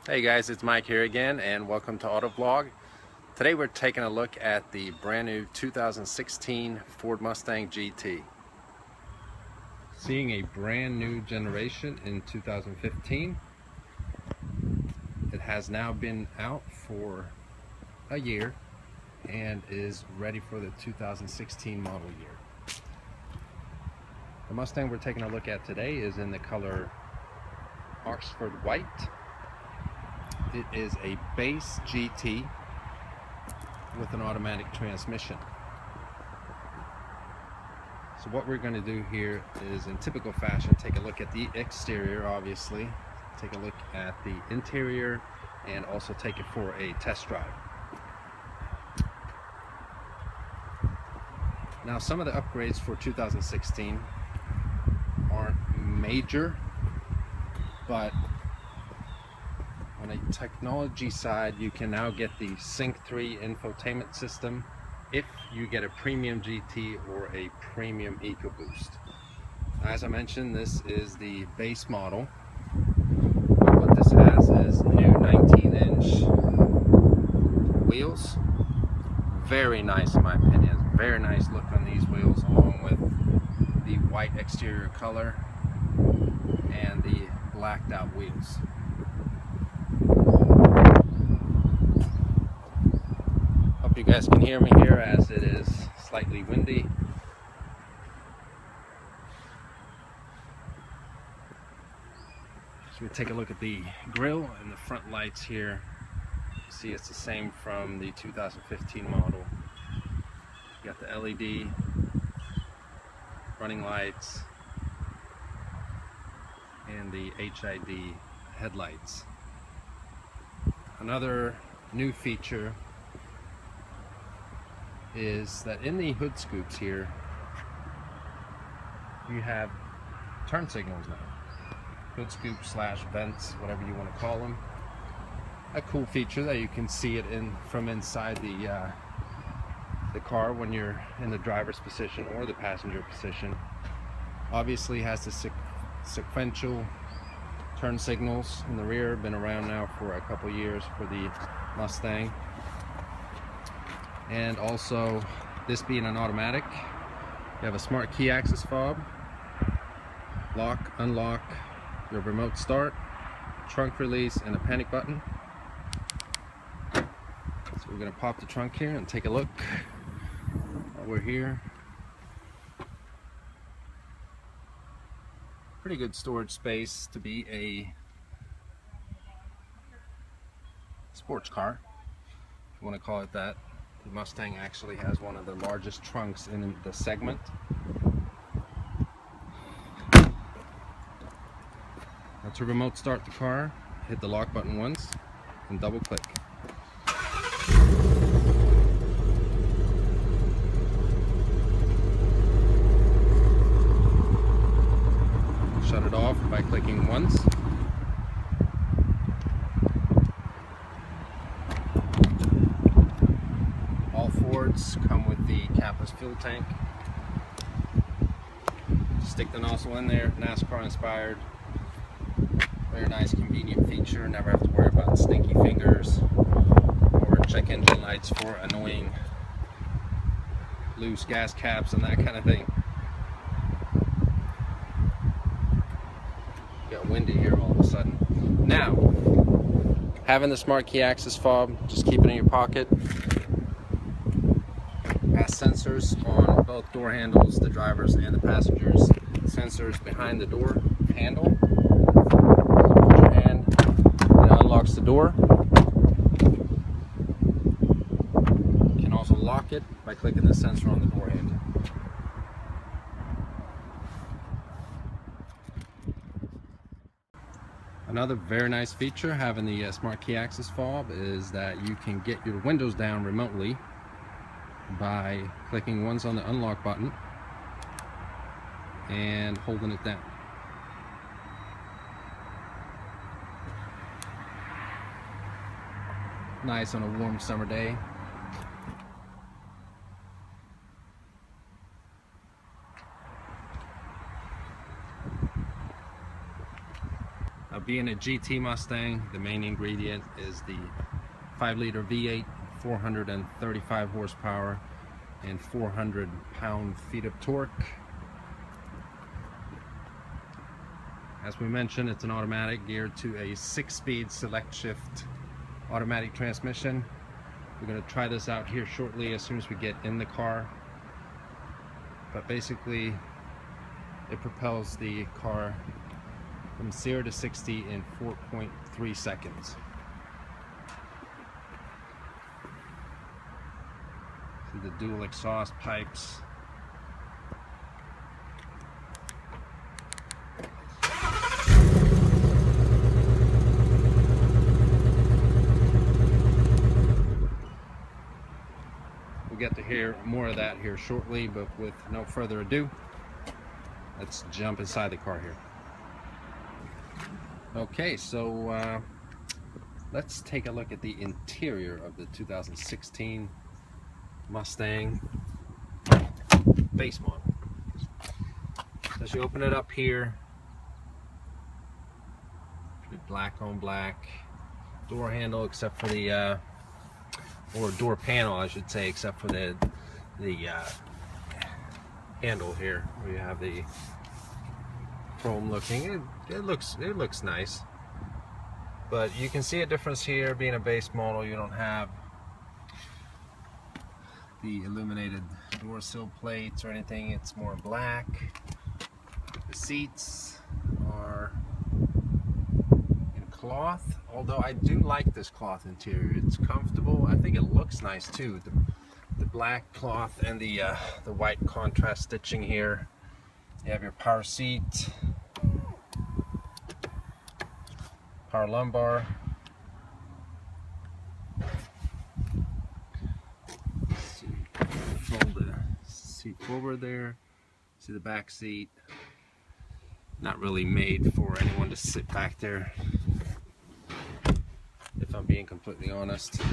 Hey guys, it's Mike here again and welcome to Auto Vlog. Today we're taking a look at the brand new 2016 Ford Mustang GT. Seeing a brand new generation in 2015. It has now been out for a year and is ready for the 2016 model year. The Mustang we're taking a look at today is in the color Oxford White. It is a base GT with an automatic transmission. So what we're going to do here is, in typical fashion, take a look at the exterior, obviously, take a look at the interior, and also take it for a test drive. Now, some of the upgrades for 2016 aren't major, but on a technology side, you can now get the Sync 3 infotainment system if you get a premium GT or a premium EcoBoost. As I mentioned, this is the base model. What this has is new 19-inch wheels. Very nice in my opinion. Very nice look on these wheels, along with the white exterior color and the blacked out wheels. Hope you guys can hear me here as it is slightly windy. So we take a look at the grille and the front lights here. See, it's the same from the 2015 model. You got the LED running lights and the HID headlights. Another new feature is that in the hood scoops here, you have turn signals now. Hood scoop slash vents, whatever you want to call them. A cool feature that you can see it from inside the car when you're in the driver's position or the passenger position. Obviously has the sequential turn signals in the rear. Been around now for a couple years for the Mustang. And also, this being an automatic, you have a smart key access fob, lock, unlock, your remote start, trunk release, and a panic button. So we're going to pop the trunk here and take a look while we're here. Pretty good storage space to be a sports car, if you want to call it that. The Mustang actually has one of the largest trunks in the segment. Now, to remote start the car, hit the lock button once and double click. Shut it off by clicking once. All Fords come with the capless fuel tank. Stick the nozzle in there, NASCAR inspired. Very nice, convenient feature. Never have to worry about stinky fingers or check engine lights for annoying loose gas caps and that kind of thing. Got windy here all of a sudden. Now, having the smart key access fob, just keep it in your pocket. Has sensors on both door handles, the driver's and the passenger's. Sensors behind the door handle. Put your hand, it unlocks the door. You can also lock it by clicking the sensor on the door handle. Another very nice feature having the smart key access fob is that you can get your windows down remotely by clicking once on the unlock button and holding it down. Nice on a warm summer day. A Being a GT Mustang, the main ingredient is the 5-liter V8, 435 horsepower, and 400 pound-feet of torque. As we mentioned, it's an automatic geared to a 6-speed select shift automatic transmission. We're going to try this out here shortly as soon as we get in the car. But basically, it propels the car from 0 to 60 in 4.3 seconds. See the dual exhaust pipes. We'll get to hear more of that here shortly, but with no further ado, let's jump inside the car here. Okay, so let's take a look at the interior of the 2016 Mustang base model. So as you open it up here, black on black door handle, except for the or door panel, I should say, except for the handle here, where you have the chrome looking. It looks nice, but you can see a difference here. Being a base model, you don't have the illuminated door sill plates or anything. It's more black. The seats are in cloth, although I do like this cloth interior. It's comfortable. I think it looks nice too. The black cloth and the white contrast stitching here. You have your power seat, power lumbar. See, fold the seat forward there. See the back seat. Not really made for anyone to sit back there, if I'm being completely honest. So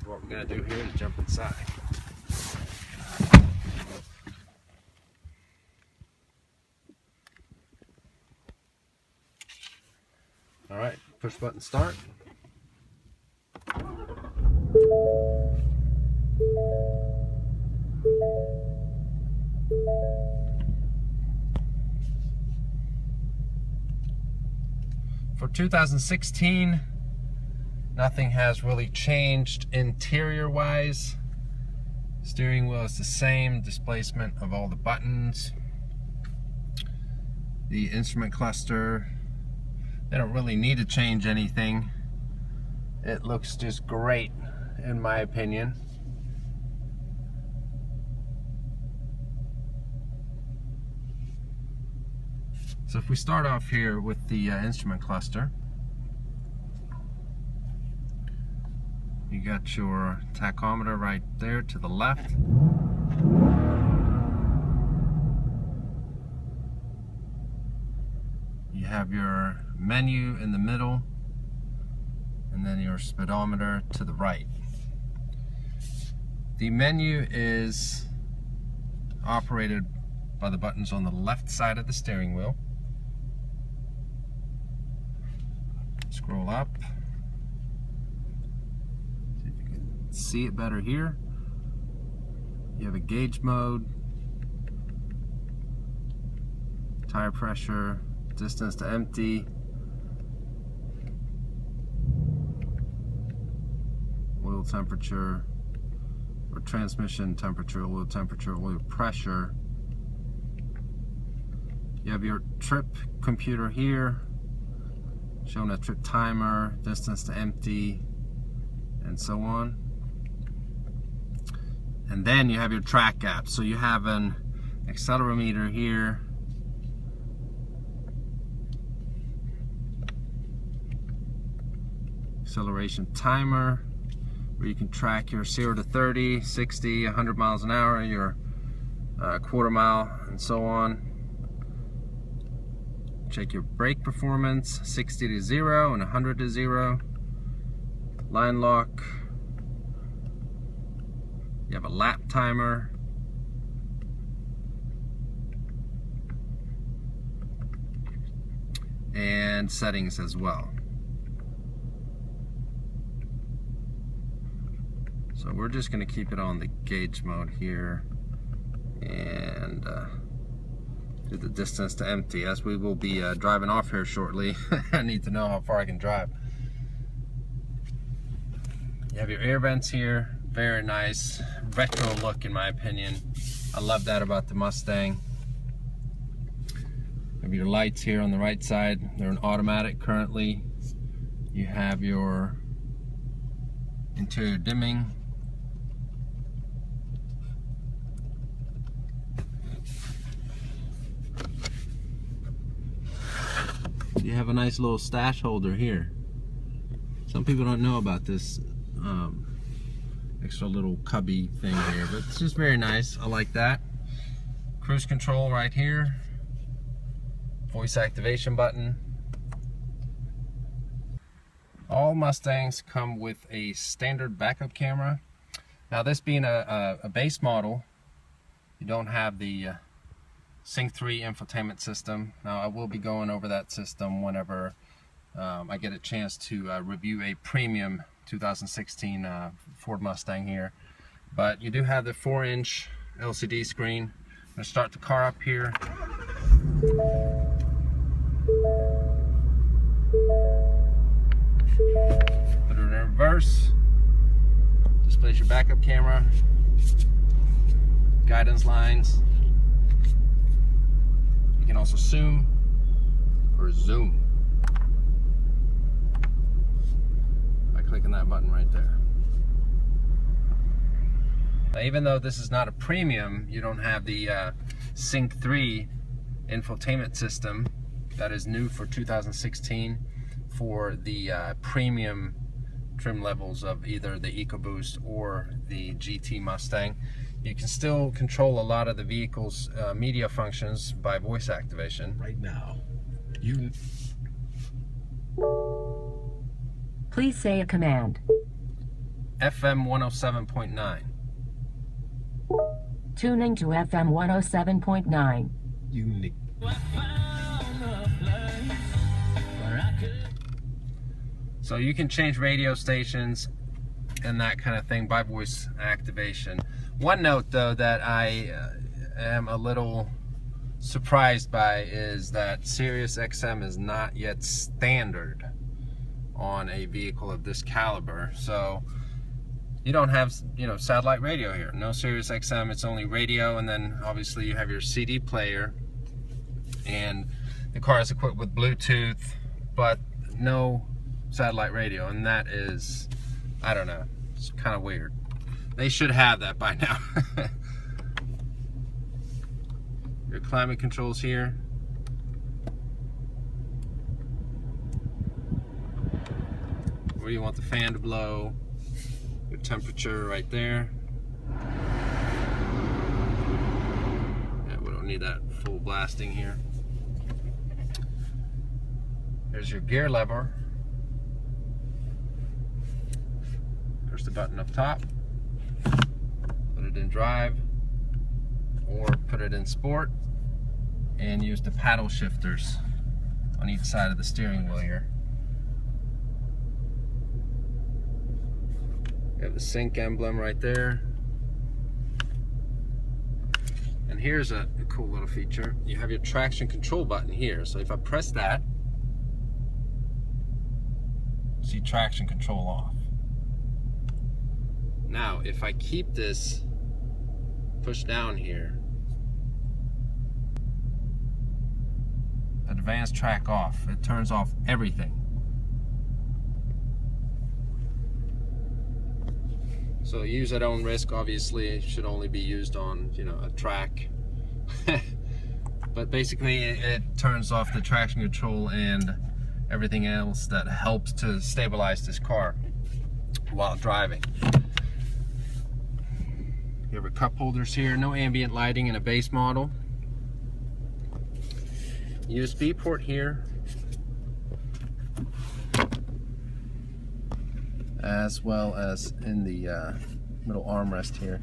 what we're going to do here is jump inside. Alright, push button start. For 2016, nothing has really changed interior wise. Steering wheel is the same, displacement of all the buttons. The instrument cluster, they don't really need to change anything. It looks just great in my opinion. So if we start off here with the instrument cluster, you got your tachometer right there to the left. You have your menu in the middle, and then your speedometer to the right. The menu is operated by the buttons on the left side of the steering wheel. Scroll up. See if you can see it better here. You have a gauge mode, tire pressure, distance to empty, oil temperature, or transmission temperature, oil temperature, oil pressure. You have your trip computer here, showing a trip timer, distance to empty, and so on. And then you have your track apps. So you have an accelerometer here, acceleration timer, where you can track your 0 to 30, 60, 100 miles an hour, your quarter mile, and so on. Check your brake performance, 60 to 0 and 100 to 0. Line lock. You have a lap timer. And and settings as well. So we're just going to keep it on the gauge mode here and do the distance to empty, as we will be driving off here shortly. I need to know how far I can drive. You have your air vents here, very nice retro look in my opinion. I love that about the Mustang. You have your lights here on the right side, they're an automatic currently. You have your interior dimming. You have a nice little stash holder here. Some people don't know about this extra little cubby thing here, but it's just very nice. I like that. Cruise control right here. Voice activation button. All Mustangs come with a standard backup camera. Now this being a base model, you don't have the Sync 3 infotainment system. Now I will be going over that system whenever I get a chance to review a premium 2016 Ford Mustang here. But you do have the 4-inch LCD screen. I'm going to start the car up here. Put it in reverse. Displays your backup camera. Guidance lines. You can also zoom or zoom by clicking that button right there. Now, even though this is not a premium, you don't have the Sync 3 infotainment system that is new for 2016 for the premium trim levels of either the EcoBoost or the GT Mustang. You can still control a lot of the vehicle's media functions by voice activation. Right now, Please say a command. FM 107.9. Tuning to FM 107.9. unique. So you can change radio stations and that kind of thing by voice activation. One note though that I am a little surprised by is that Sirius XM is not yet standard on a vehicle of this caliber. So you don't have, you know, satellite radio here. No Sirius XM, it's only radio, and then obviously you have your CD player, and the car is equipped with Bluetooth, but no satellite radio, and that is, I don't know, it's kind of weird. They should have that by now. Your climate controls here. Where you want the fan to blow. Your temperature right there. Yeah, we don't need that full blasting here. There's your gear lever. There's the button up top. Put it in drive or put it in sport, and use the paddle shifters on each side of the steering wheel here. You have the sync emblem right there. And here's a cool little feature. You have your traction control button here. So if I press that, see traction control off. Now, if I keep this pushed down here, advanced track off, it turns off everything. So use at own risk. Obviously, it should only be used on, you know, a track. But basically, it turns off the traction control and everything else that helps to stabilize this car while driving. You have your cup holders here. No ambient lighting in a base model. USB port here, as well as in the middle armrest here.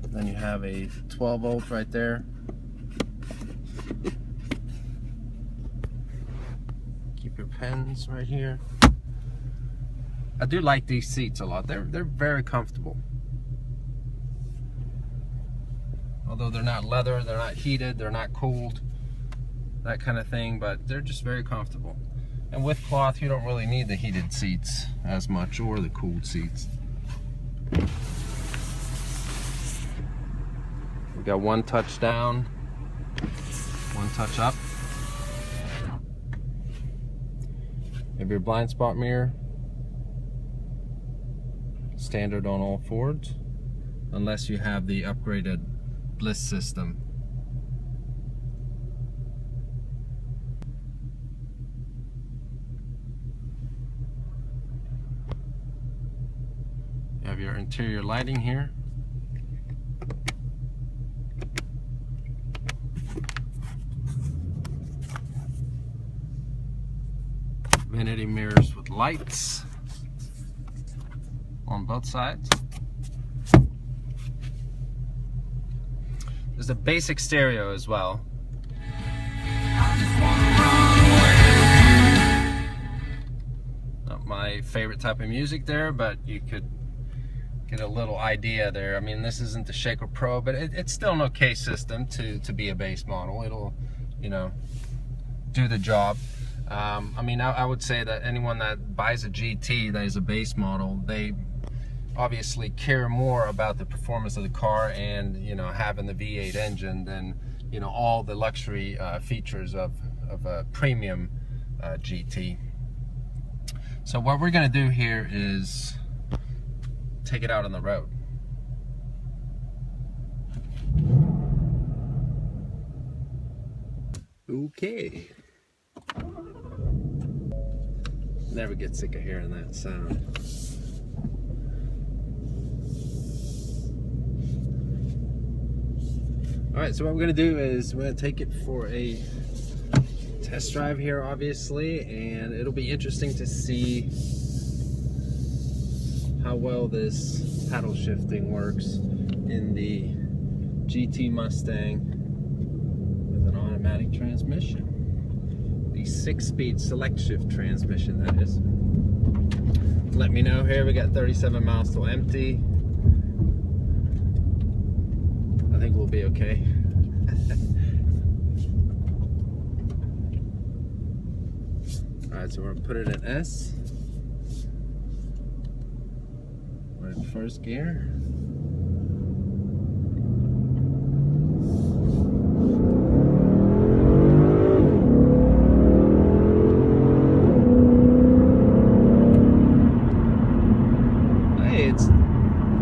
Then you have a 12 volt right there. pens right here. I do like these seats a lot. They're very comfortable. Although they're not leather, they're not heated, they're not cooled, that kind of thing, but they're just very comfortable. And with cloth, you don't really need the heated seats as much, or the cooled seats. We got one touch down, one touch up. You have your blind spot mirror, standard on all Fords, unless you have the upgraded Bliss system. You have your interior lighting here. Vanity mirrors with lights on both sides. There's a basic stereo as well. Not my favorite type of music there, but you could get a little idea there. I mean, this isn't the Shaker Pro, but it's still an okay system to be a base model. It'll, you know, do the job. I mean, I would say that anyone that buys a GT that is a base model, they obviously care more about the performance of the car and, you know, having the V8 engine than, you know, all the luxury features of a premium GT. So what we're gonna do here is take it out on the road. Okay. Never get sick of hearing that sound. Alright, so what we're going to do is we're going to take it for a test drive here, obviously, and it'll be interesting to see how well this paddle shifting works in the GT Mustang with an automatic transmission. The 6-speed select shift transmission, that is. Let me know here, we got 37 miles till empty. I think we'll be okay. Alright, so we're gonna put it in S. We're in first gear.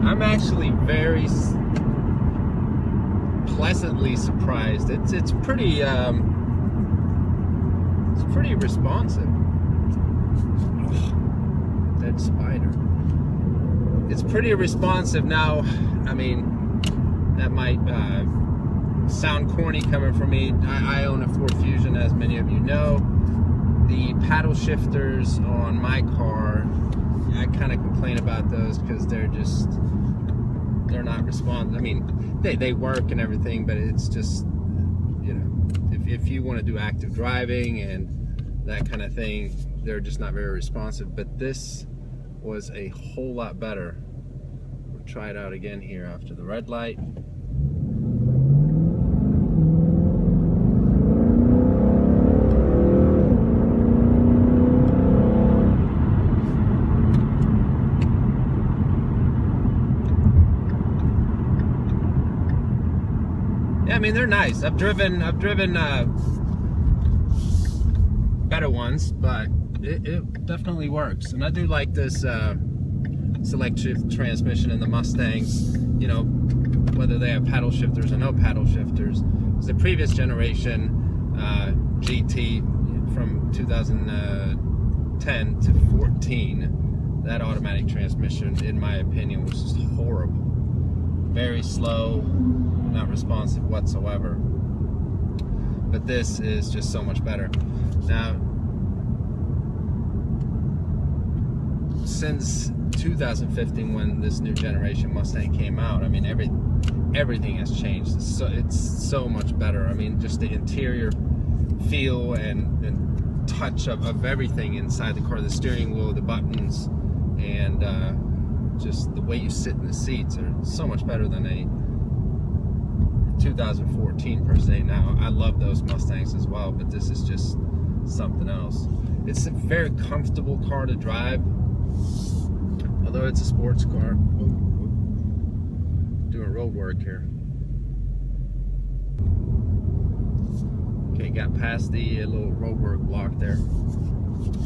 I'm actually very pleasantly surprised. It's pretty responsive. Oh, dead spider. It's pretty responsive now. I mean, that might sound corny coming from me. I own a Ford Fusion, as many of you know. The paddle shifters on my car, I kind of complain about those because they're not responsive. I mean, they work and everything, but it's just, you know, if you want to do active driving and that kind of thing, they're just not very responsive. But this was a whole lot better. We'll try it out again here after the red light. I mean, they're nice. I've driven better ones, but it definitely works. And I do like this select shift transmission in the Mustangs, you know, whether they have paddle shifters or no paddle shifters. The previous generation GT from 2010 to 14, that automatic transmission, in my opinion, was just horrible. Very slow, not responsive whatsoever. But this is just so much better. Now, since 2015, when this new generation Mustang came out, I mean, everything has changed. It's so much better. I mean, just the interior feel and touch of everything inside the car, the steering wheel, the buttons, and just the way you sit in the seats are so much better than a 2014 per se. Now, I love those Mustangs as well, but this is just something else. It's a very comfortable car to drive, although it's a sports car. Doing road work here. Okay, got past the little roadwork block there.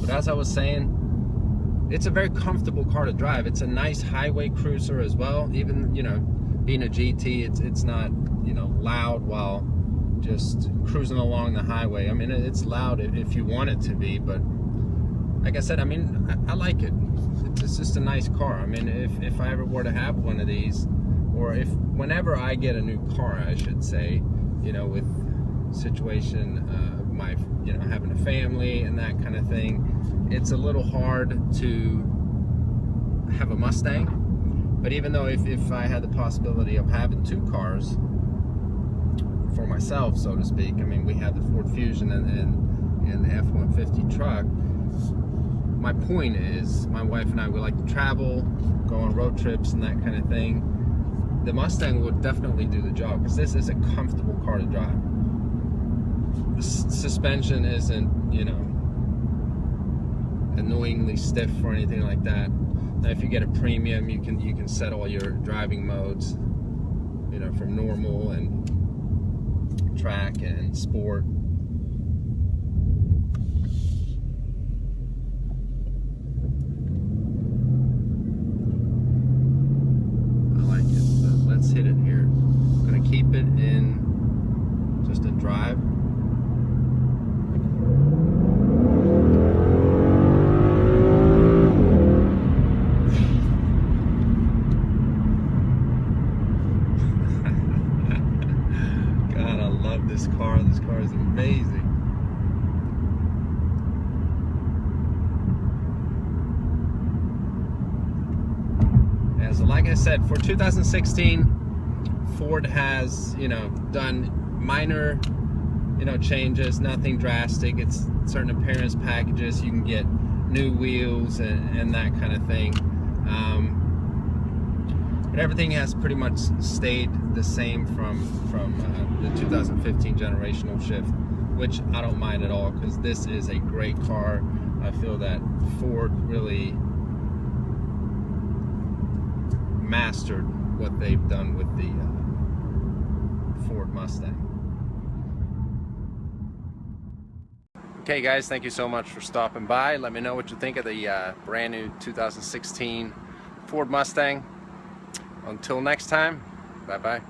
But as I was saying, it's a very comfortable car to drive. It's a nice highway cruiser as well. Even, you know, being a GT, it's not, you know, loud while just cruising along the highway. I mean, it's loud if you want it to be, but like I said, I mean, I like it. It's just a nice car. I mean, if I ever were to have one of these, or whenever I get a new car, I should say, you know, with situation of my, you know, having a family and that kind of thing, it's a little hard to have a Mustang. But even though if I had the possibility of having two cars for myself, so to speak, I mean, we have the Ford Fusion and the F-150 truck. My point is, my wife and I, we like to travel, go on road trips and that kind of thing. The Mustang would definitely do the job, because this is a comfortable car to drive. The suspension isn't, you know, annoyingly stiff or anything like that. Now, if you get a premium, you can set all your driving modes, you know, from normal and track and sport. I like it. So let's hit it here. I'm gonna keep it in just a drive. This car is amazing. Yeah, so like I said, for 2016, Ford has, you know, done minor, you know, changes, nothing drastic. It's certain appearance packages. You can get new wheels and that kind of thing. But everything has pretty much stayed the same from the 2015 generational shift, which I don't mind at all, because this is a great car. I feel that Ford really mastered what they've done with the Ford Mustang. Okay guys, thank you so much for stopping by. Let me know what you think of the brand new 2016 Ford Mustang. Until next time, bye-bye.